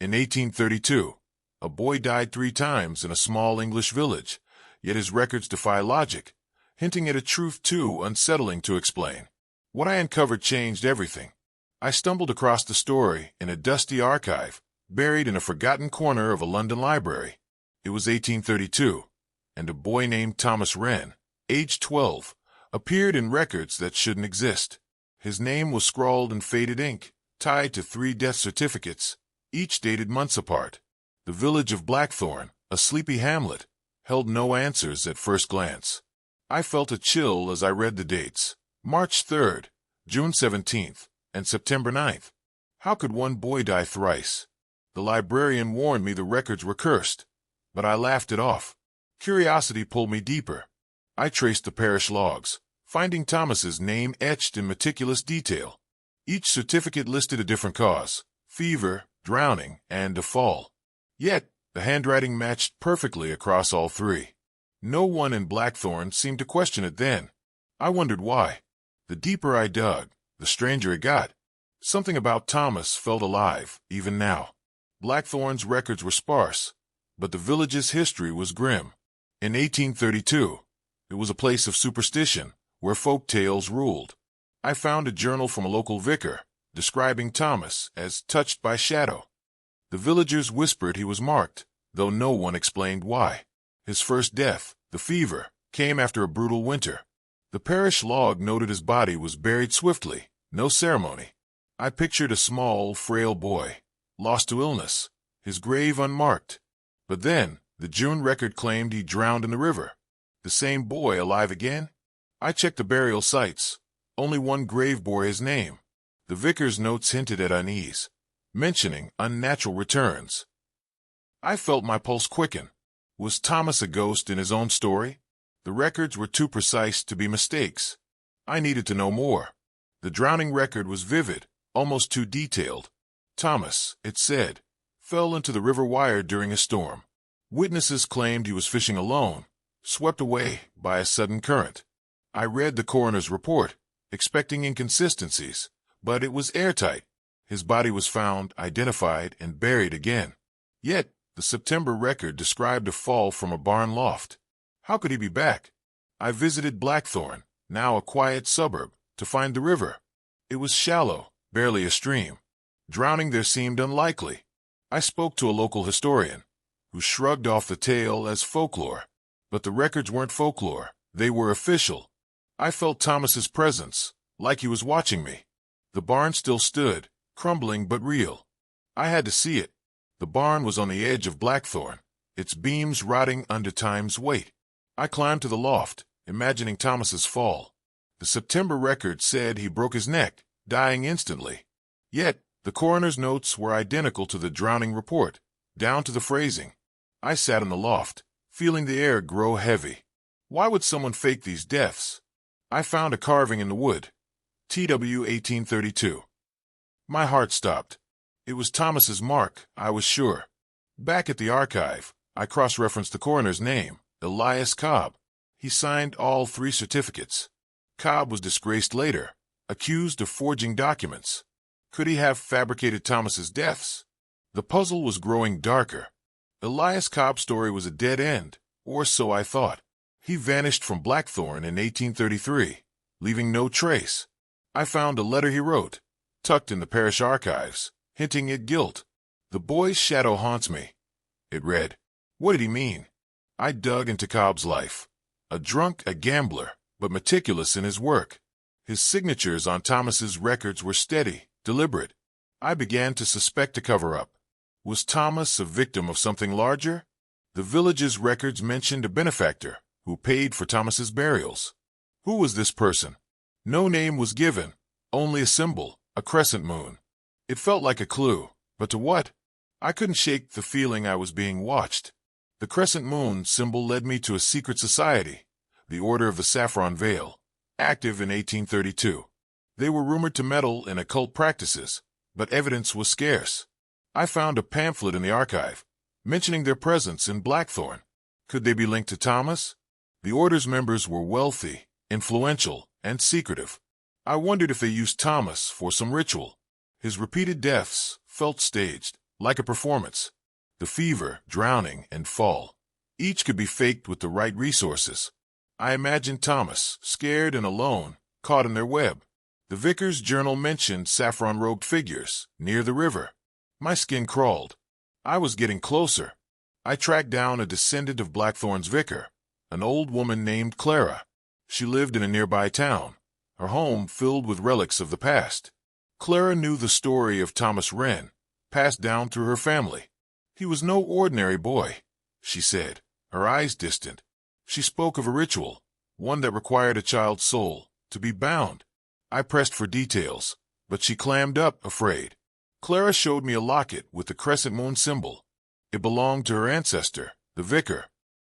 In 1832, a boy died 3 times in a small English village, yet his records defy logic, hinting at a truth too unsettling to explain. What I uncovered changed everything. I stumbled across the story in a dusty archive, buried in a forgotten corner of a London library. It was 1832, and a boy named Thomas Wren, aged 12, appeared in records that shouldn't exist. His name was scrawled in faded ink, tied to 3 death certificates, each dated months apart. The village of Blackthorn, a sleepy hamlet, held no answers at first glance. I felt a chill as I read the dates: March 3rd, June 17th, and September 9th. How could one boy die thrice? The librarian warned me the records were cursed, but I laughed it off. Curiosity pulled me deeper. I traced the parish logs, finding Thomas's name etched in meticulous detail. Each certificate listed a different cause: fever, drowning, and a fall. Yet, the handwriting matched perfectly across all 3. No one in Blackthorn seemed to question it then. I wondered why. The deeper I dug, the stranger it got. Something about Thomas felt alive, even now. Blackthorn's records were sparse, but the village's history was grim. In 1832, it was a place of superstition, where folk tales ruled. I found a journal from a local vicar, describing Thomas as touched by shadow. The villagers whispered he was marked, though no one explained why. His first death, the fever, came after a brutal winter. The parish log noted his body was buried swiftly, no ceremony. I pictured a small, frail boy, lost to illness, his grave unmarked. But then, the June record claimed he drowned in the river. The same boy alive again? I checked the burial sites. Only one grave bore his name. The vicar's notes hinted at unease, mentioning unnatural returns. I felt my pulse quicken. Was Thomas a ghost in his own story? The records were too precise to be mistakes. I needed to know more. The drowning record was vivid, almost too detailed. Thomas, it said, fell into the River Wyre during a storm. Witnesses claimed he was fishing alone, swept away by a sudden current. I read the coroner's report, expecting inconsistencies, but it was airtight. His body was found, identified, and buried again. Yet, the September record described a fall from a barn loft. How could he be back? I visited Blackthorn, now a quiet suburb, to find the river. It was shallow, barely a stream. Drowning there seemed unlikely. I spoke to a local historian, who shrugged off the tale as folklore. But the records weren't folklore, they were official. I felt Thomas's presence, like he was watching me. The barn still stood, crumbling but real. I had to see it. The barn was on the edge of Blackthorn, its beams rotting under time's weight. I climbed to the loft, imagining Thomas's fall. The September record said he broke his neck, dying instantly. Yet, the coroner's notes were identical to the drowning report, down to the phrasing. I sat in the loft, feeling the air grow heavy. Why would someone fake these deaths? I found a carving in the wood. TW 1832. My heart stopped. It was Thomas's mark, I was sure. Back at the archive, I cross-referenced the coroner's name, Elias Cobb. He signed all 3 certificates. Cobb was disgraced later, accused of forging documents. Could he have fabricated Thomas's deaths? The puzzle was growing darker. Elias Cobb's story was a dead end, or so I thought. He vanished from Blackthorn in 1833, leaving no trace. I found a letter he wrote, tucked in the parish archives, hinting at guilt. The boy's shadow haunts me. It read. What did he mean? I dug into Cobb's life. A drunk, a gambler, but meticulous in his work. His signatures on Thomas's records were steady, deliberate. I began to suspect a cover-up. Was Thomas a victim of something larger? The village's records mentioned a benefactor who paid for Thomas's burials. Who was this person? No name was given, only a symbol, a crescent moon. It felt like a clue, but to what? I couldn't shake the feeling I was being watched. The crescent moon symbol led me to a secret society, the Order of the Saffron Veil, active in 1832. They were rumored to meddle in occult practices, but evidence was scarce. I found a pamphlet in the archive, mentioning their presence in Blackthorn. Could they be linked to Thomas? The Order's members were wealthy, influential, and secretive. I wondered if they used Thomas for some ritual. His repeated deaths felt staged, like a performance. The fever, drowning, and fall. Each could be faked with the right resources. I imagined Thomas, scared and alone, caught in their web. The vicar's journal mentioned saffron-robed figures, near the river. My skin crawled. I was getting closer. I tracked down a descendant of Blackthorn's vicar, an old woman named Clara. She lived in a nearby town, her home filled with relics of the past. Clara knew the story of Thomas Wren, passed down through her family. He was no ordinary boy, she said, her eyes distant. She spoke of a ritual, one that required a child's soul to be bound. I pressed for details, but she clammed up, afraid. Clara showed me a locket with the crescent moon symbol. It belonged to her ancestor, the vicar.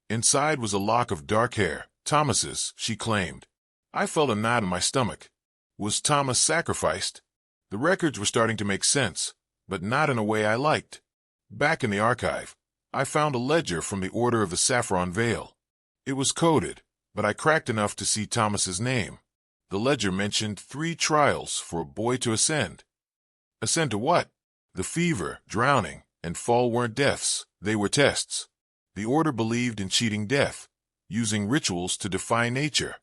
Inside was a lock of dark hair, Thomas's, she claimed. I felt a knot in my stomach. Was Thomas sacrificed? The records were starting to make sense, but not in a way I liked. Back in the archive, I found a ledger from the Order of the Saffron Veil. It was coded, but I cracked enough to see Thomas's name. The ledger mentioned 3 trials for a boy to ascend. Ascend to what? The fever, drowning, and fall weren't deaths, they were tests. The order believed in cheating death, using rituals to defy nature.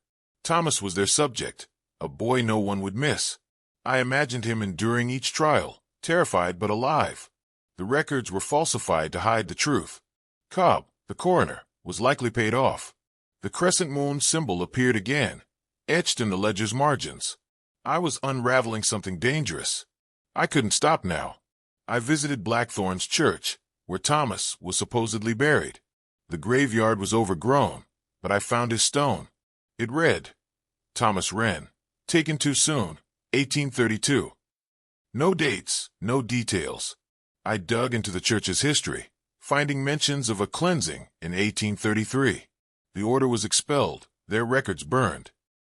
Thomas was their subject, a boy no one would miss. I imagined him enduring each trial, terrified but alive. The records were falsified to hide the truth. Cobb, the coroner, was likely paid off. The crescent moon symbol appeared again, etched in the ledger's margins. I was unraveling something dangerous. I couldn't stop now. I visited Blackthorn's church, where Thomas was supposedly buried. The graveyard was overgrown, but I found his stone. It read, Thomas Wren, taken too soon, 1832. No dates, no details. I dug into the church's history, finding mentions of a cleansing in 1833. The order was expelled, their records burned.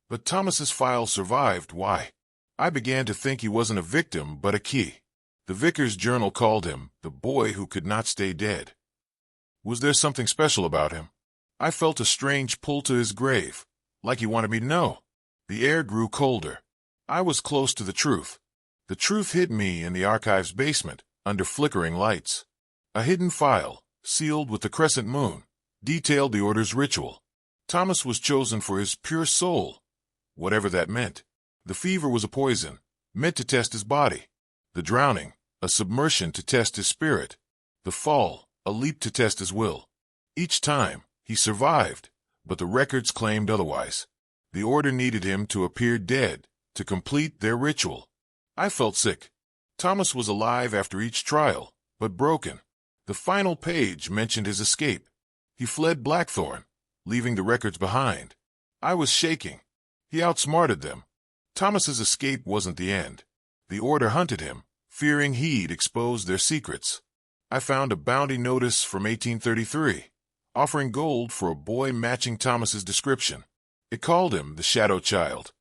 But Thomas's file survived. Why? I began to think he wasn't a victim but a key. The vicar's journal called him the boy who could not stay dead. Was there something special about him? I felt a strange pull to his grave, like he wanted me to know. The air grew colder. I was close to the truth. The truth hid me in the archive's basement, under flickering lights. A hidden file, sealed with the crescent moon, detailed the order's ritual. Thomas was chosen for his pure soul, whatever that meant. The fever was a poison, meant to test his body. The drowning, a submersion to test his spirit. The fall, a leap to test his will. Each time, he survived, but the records claimed otherwise. The order needed him to appear dead, to complete their ritual. I felt sick. Thomas was alive after each trial, but broken. The final page mentioned his escape. He fled Blackthorn, leaving the records behind. I was shaking. He outsmarted them. Thomas's escape wasn't the end. The order hunted him, fearing he'd expose their secrets. I found a bounty notice from 1833, offering gold for a boy matching Thomas's description. It called him the Shadow Child.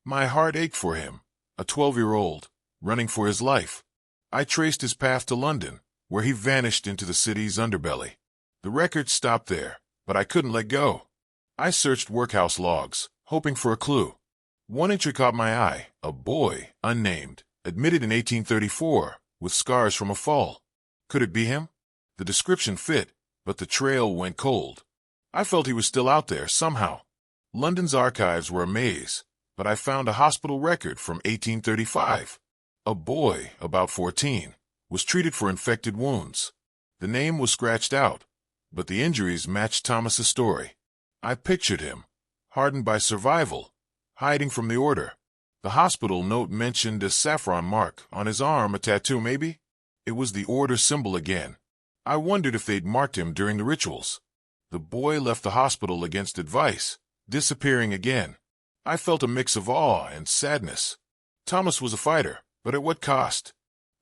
My heart ached for him, a 12-year-old, running for his life. I traced his path to London, where he vanished into the city's underbelly. The records stopped there, but I couldn't let go. I searched workhouse logs, hoping for a clue. One entry caught my eye, a boy, unnamed, admitted in 1834, with scars from a fall. Could it be him? The description fit, but the trail went cold. I felt he was still out there somehow. London's archives were a maze, but I found a hospital record from 1835. A boy, about 14, was treated for infected wounds. The name was scratched out, but the injuries matched Thomas's story. I pictured him, hardened by survival, hiding from the order. The hospital note mentioned a saffron mark on his arm, a tattoo maybe? It was the order symbol again. I wondered if they'd marked him during the rituals. The boy left the hospital against advice, disappearing again. I felt a mix of awe and sadness. Thomas was a fighter, but at what cost?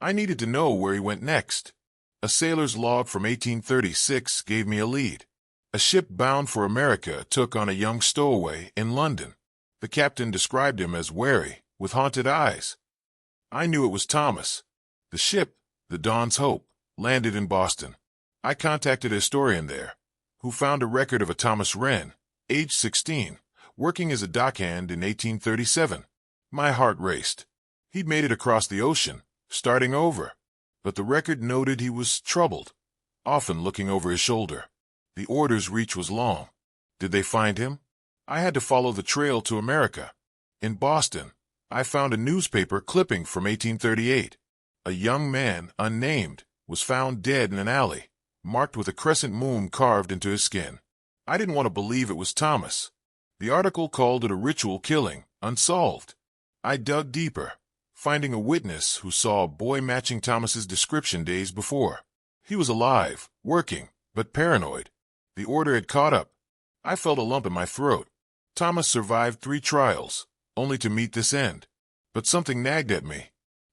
I needed to know where he went next. A sailor's log from 1836 gave me a lead. A ship bound for America took on a young stowaway in London. The captain described him as wary, with haunted eyes. I knew it was Thomas. The ship, the Dawn's Hope, landed in Boston. I contacted a historian there, who found a record of a Thomas Wren, age 16, working as a dockhand in 1837. My heart raced. He'd made it across the ocean, starting over. but the record noted he was troubled, often looking over his shoulder. The order's reach was long. Did they find him? I had to follow the trail to America. In Boston, I found a newspaper clipping from 1838. A young man, unnamed, was found dead in an alley, marked with a crescent moon carved into his skin. I didn't want to believe it was Thomas. The article called it a ritual killing, unsolved. I dug deeper, finding a witness who saw a boy matching Thomas's description days before. He was alive, working, but paranoid. The order had caught up. I felt a lump in my throat. Thomas survived 3 trials, only to meet this end. But something nagged at me.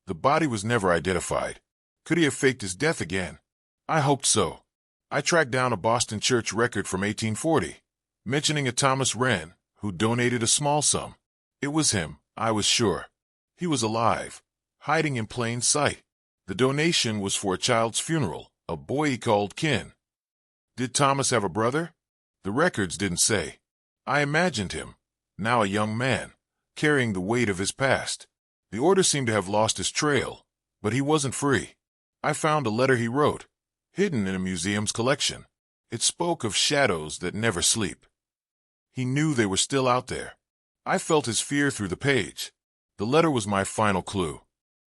The body was never identified. Could he have faked his death again? I hoped so. I tracked down a Boston church record from 1840, mentioning a Thomas Wren, who donated a small sum. It was him, I was sure. He was alive, hiding in plain sight. The donation was for a child's funeral, a boy he called Ken. Did Thomas have a brother? The records didn't say. I imagined him, now a young man, carrying the weight of his past. The order seemed to have lost his trail, but he wasn't free. I found a letter he wrote, hidden in a museum's collection. It spoke of shadows that never sleep. He knew they were still out there. I felt his fear through the page. The letter was my final clue.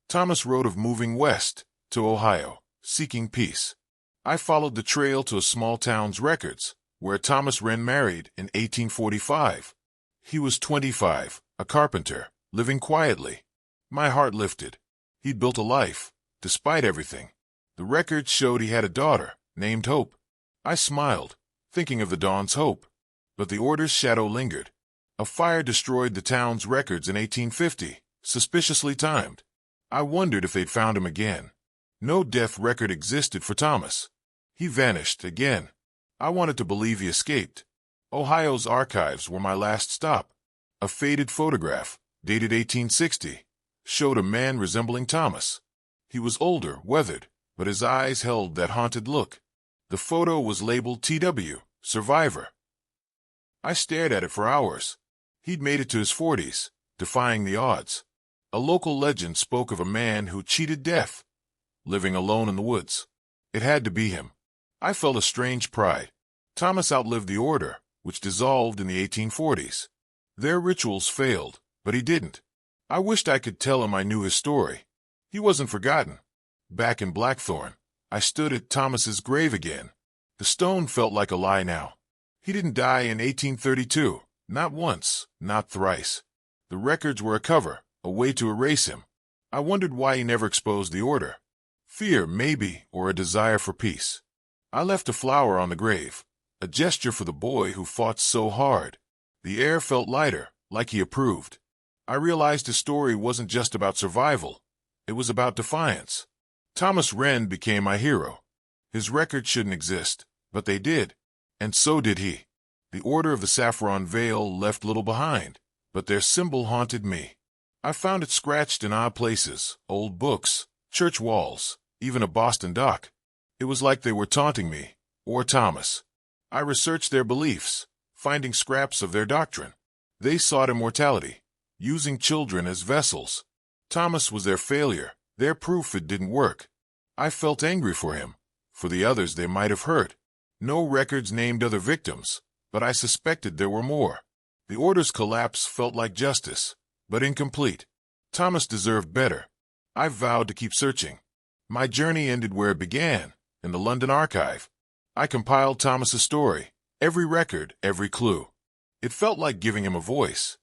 Thomas wrote of moving west, to Ohio, seeking peace. I followed the trail to a small town's records, where Thomas Wren married in 1845. He was 25, a carpenter, living quietly. My heart lifted. He'd built a life, despite everything. The records showed he had a daughter, named Hope. I smiled, thinking of the dawn's hope. But the order's shadow lingered. A fire destroyed the town's records in 1850, suspiciously timed. I wondered if they'd found him again. No death record existed for Thomas. He vanished again. I wanted to believe he escaped. Ohio's archives were my last stop. A faded photograph, dated 1860, showed a man resembling Thomas. He was older, weathered, but his eyes held that haunted look. The photo was labeled TW, Survivor. I stared at it for hours. He'd made it to his 40s, defying the odds. A local legend spoke of a man who cheated death, living alone in the woods. It had to be him. I felt a strange pride. Thomas outlived the order, which dissolved in the 1840s. Their rituals failed, but he didn't. I wished I could tell him I knew his story. He wasn't forgotten. Back in Blackthorn, I stood at Thomas's grave again. The stone felt like a lie now. He didn't die in 1832, not once, not thrice. The records were a cover, a way to erase him. I wondered why he never exposed the order. Fear, maybe, or a desire for peace. I left a flower on the grave, a gesture for the boy who fought so hard. The air felt lighter, like he approved. I realized his story wasn't just about survival. It was about defiance. Thomas Wren became my hero. His records shouldn't exist, but they did. And so did he. The Order of the Saffron Veil left little behind, but their symbol haunted me. I found it scratched in odd places, old books, church walls, even a Boston dock. It was like they were taunting me, or Thomas. I researched their beliefs, finding scraps of their doctrine. They sought immortality, using children as vessels. Thomas was their failure, their proof it didn't work. I felt angry for him, for the others they might have hurt. No records named other victims, but I suspected there were more. The order's collapse felt like justice, but incomplete. Thomas deserved better. I vowed to keep searching. My journey ended where it began, in the London Archive. I compiled Thomas's story, every record, every clue. It felt like giving him a voice.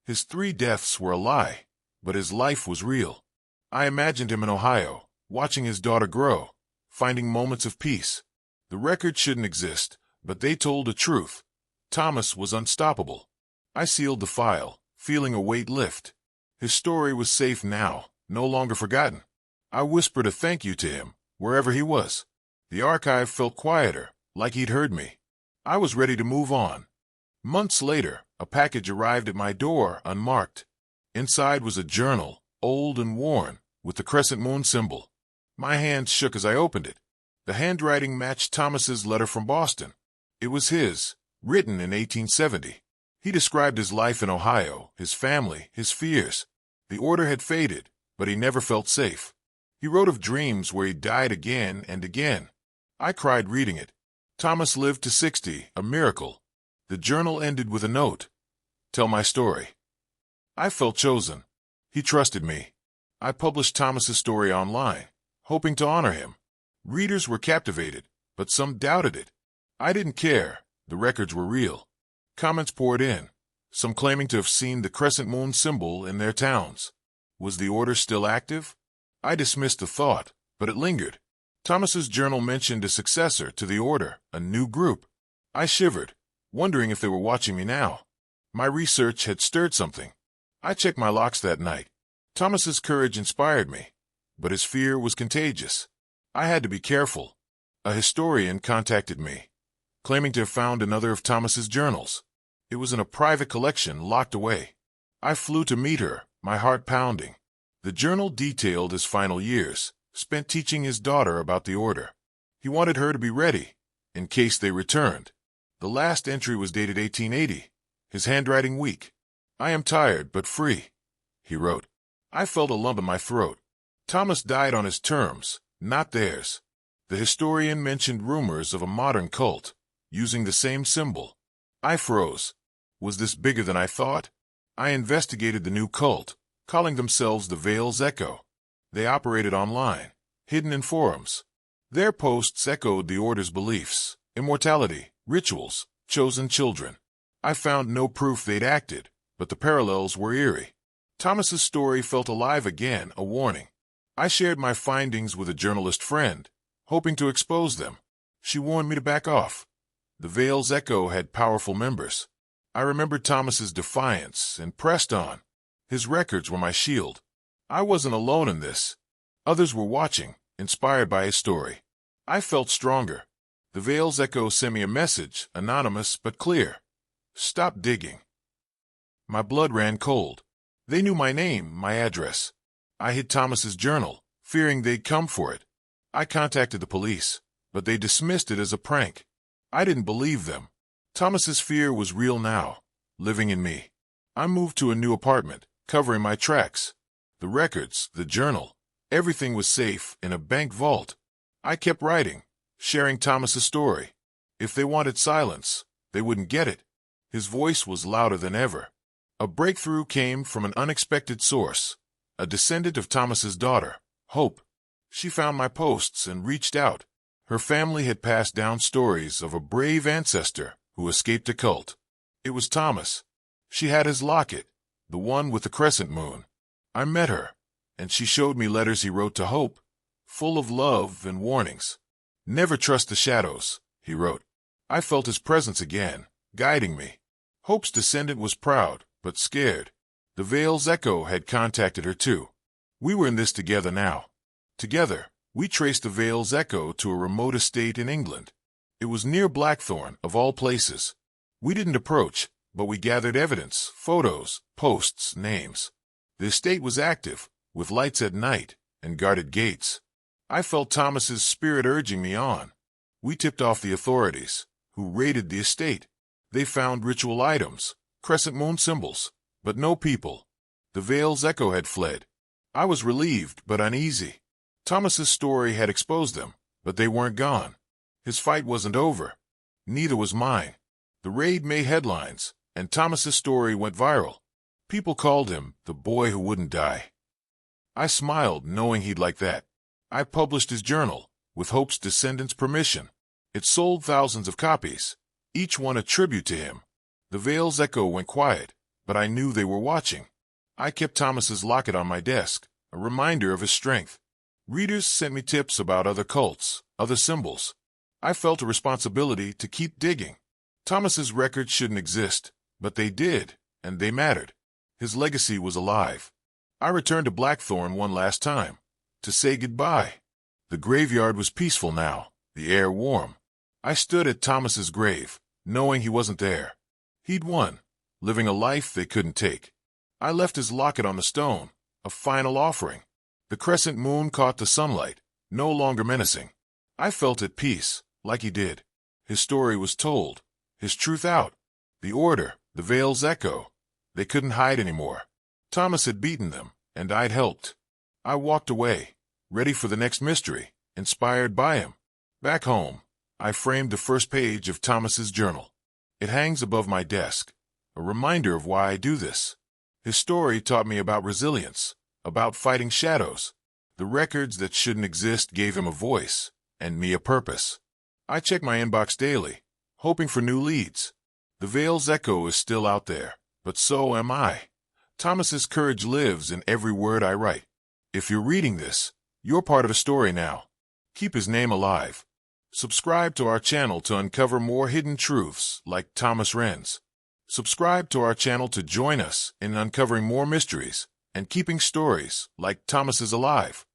His 3 deaths were a lie, but his life was real. I imagined him in Ohio, watching his daughter grow, finding moments of peace. The record shouldn't exist, but they told the truth. Thomas was unstoppable. I sealed the file, feeling a weight lift. His story was safe now, no longer forgotten. I whispered a thank you to him, wherever he was. The archive felt quieter, like he'd heard me. I was ready to move on. Months later, a package arrived at my door, unmarked. Inside was a journal, old and worn, with the crescent moon symbol. My hands shook as I opened it. The handwriting matched Thomas's letter from Boston. It was his, written in 1870. He described his life in Ohio, his family, his fears. The order had faded, but he never felt safe. He wrote of dreams where he died again and again. I cried reading it. Thomas lived to 60, a miracle. The journal ended with a note. Tell my story. I felt chosen. He trusted me. I published Thomas's story online, hoping to honor him. Readers were captivated, but some doubted it. I didn't care. The records were real. Comments poured in, some claiming to have seen the crescent moon symbol in their towns. Was the order still active? I dismissed the thought, but it lingered. Thomas's journal mentioned a successor to the order, a new group. I shivered, wondering if they were watching me now. My research had stirred something. I checked my locks that night. Thomas's courage inspired me, but his fear was contagious. I had to be careful. A historian contacted me, claiming to have found another of Thomas's journals. It was in a private collection locked away. I flew to meet her, my heart pounding. The journal detailed his final years, spent teaching his daughter about the order. He wanted her to be ready, in case they returned. The last entry was dated 1880, his handwriting weak. I am tired but free, he wrote. I felt a lump in my throat. Thomas died on his terms, not theirs. The historian mentioned rumors of a modern cult, using the same symbol. I froze. Was this bigger than I thought? I investigated the new cult, calling themselves the Vale's Echo. They operated online, hidden in forums. Their posts echoed the order's beliefs, immortality, rituals, chosen children. I found no proof they'd acted, but the parallels were eerie. Thomas's story felt alive again, a warning. I shared my findings with a journalist friend, hoping to expose them. She warned me to back off. The Vale's Echo had powerful members. I remembered Thomas's defiance and pressed on. His records were my shield. I wasn't alone in this. Others were watching, inspired by his story. I felt stronger. The Vale's Echo sent me a message, anonymous but clear. Stop digging. My blood ran cold. They knew my name, my address. I hid Thomas's journal, fearing they'd come for it. I contacted the police, but they dismissed it as a prank. I didn't believe them. Thomas's fear was real now, living in me. I moved to a new apartment, covering my tracks. The records, the journal, everything was safe in a bank vault. I kept writing, sharing Thomas's story. If they wanted silence, they wouldn't get it. His voice was louder than ever. A breakthrough came from an unexpected source, a descendant of Thomas's daughter, Hope. She found my posts and reached out. Her family had passed down stories of a brave ancestor who escaped a cult. It was Thomas. She had his locket, the one with the crescent moon. I met her, and she showed me letters he wrote to Hope, full of love and warnings. Never trust the shadows, he wrote. I felt his presence again, guiding me. Hope's descendant was proud, but scared. The Vale's Echo had contacted her too. We were in this together now. Together, we traced the Vale's Echo to a remote estate in England. It was near Blackthorn, of all places. We didn't approach, but we gathered evidence, photos, posts, names. The estate was active, with lights at night and guarded gates. I felt Thomas's spirit urging me on. We tipped off the authorities, who raided the estate. They found ritual items, crescent moon symbols, but no people. The Vale's Echo had fled. I was relieved but uneasy. Thomas's story had exposed them, but they weren't gone. His fight wasn't over. Neither was mine. The raid made headlines, and Thomas's story went viral. People called him the boy who wouldn't die. I smiled, knowing he'd like that. I published his journal, with Hope's descendants' permission. It sold thousands of copies, each one a tribute to him. The Vale's Echo went quiet, but I knew they were watching. I kept Thomas's locket on my desk, a reminder of his strength. Readers sent me tips about other cults, other symbols. I felt a responsibility to keep digging. Thomas's records shouldn't exist, but they did, and they mattered. His legacy was alive. I returned to Blackthorn one last time, to say goodbye. The graveyard was peaceful now, the air warm. I stood at Thomas's grave, knowing he wasn't there. He'd won, living a life they couldn't take. I left his locket on the stone, a final offering. The crescent moon caught the sunlight, no longer menacing. I felt at peace, like he did. His story was told, his truth out. The order, the Vale's Echo, they couldn't hide anymore. Thomas had beaten them, and I'd helped. I walked away, ready for the next mystery, inspired by him. Back home, I framed the first page of Thomas's journal. It hangs above my desk, a reminder of why I do this. His story taught me about resilience, about fighting shadows. The records that shouldn't exist gave him a voice, and me a purpose. I check my inbox daily, hoping for new leads. The Vale's echo is still out there, but so am I. Thomas's courage lives in every word I write. If you're reading this, you're part of the story now. Keep his name alive. Subscribe to our channel to uncover more hidden truths like Thomas Wren's. Subscribe to our channel to join us in uncovering more mysteries and keeping stories like Thomas's alive.